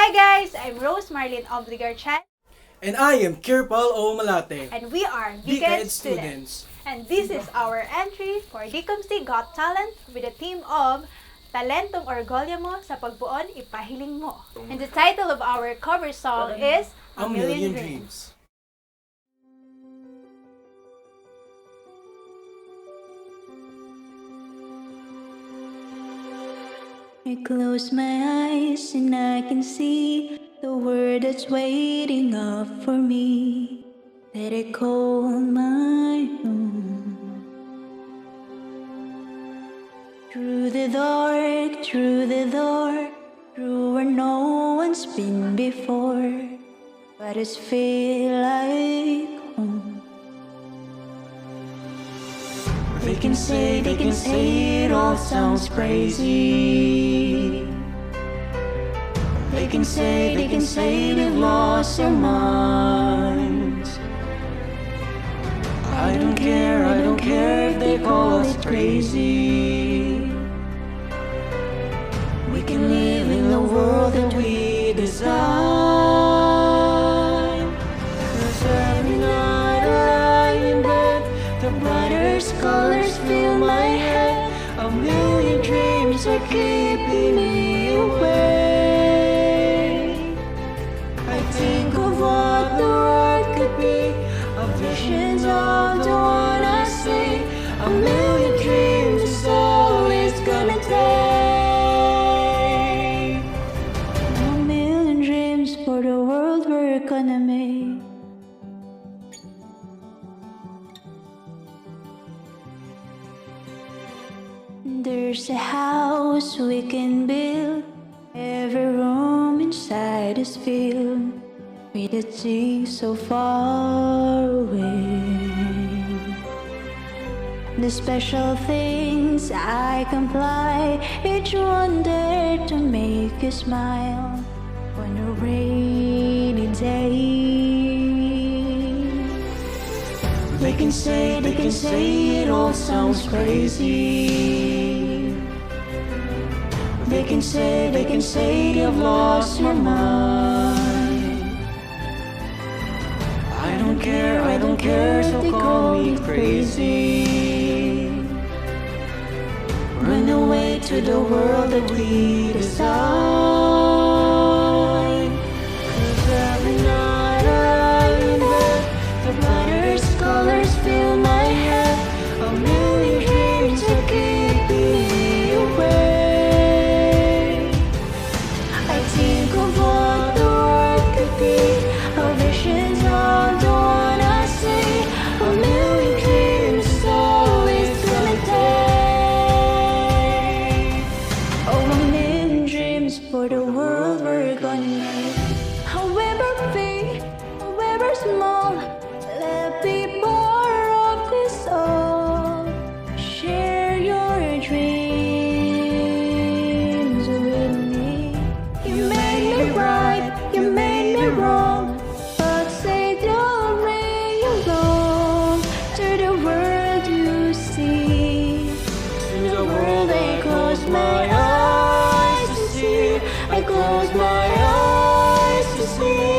Hi guys, I'm Rose Marlene Obligar-Chan. And I am KIER o MALLATE. And we are DComC students. And this is our entry for DComC Got Talent with the theme of Talentong Orgolyo mo sa Pagpoon, Ipahiling mo. And the title of our cover song is A Million Dreams. I close my eyes and I can see the world that's waiting up for me. Let it call my own. Through the dark, through where no one's been before, but it's feel like home. They can say it all sounds crazy. They can say we've lost our minds. I don't care if they call us crazy. We can live in the world that we design. 'Cause every night I lie in bed, the brightest colors fill my head. A million dreams are keeping me awake. I think of what the world could be, of visions of the one I see. A million dreams is all it's gonna take. A million dreams for the world we're gonna make. There's a house we can build, every room inside is filled with the things so far away. The special things I comply, each one there to make you smile on a rainy day. They can say it all sounds crazy. They can say you've lost your mind. I don't care if they call me crazy. Run away to the world that we design. 'Cause every night I lie in bed, the brightest colors fill my head. A million dreams are keeping me awake. I think of what the world could be, of visions of the one I see. A million dreams is all it's gonna take. Oh, a million dreams for the world we're gonna make. However big, however small, let be part of this all. Share your dreams with me. You made me right, you made me wrong, but say don't bring you wrong to the world you see. To the world I close my eyes to see. I close my eyes to see.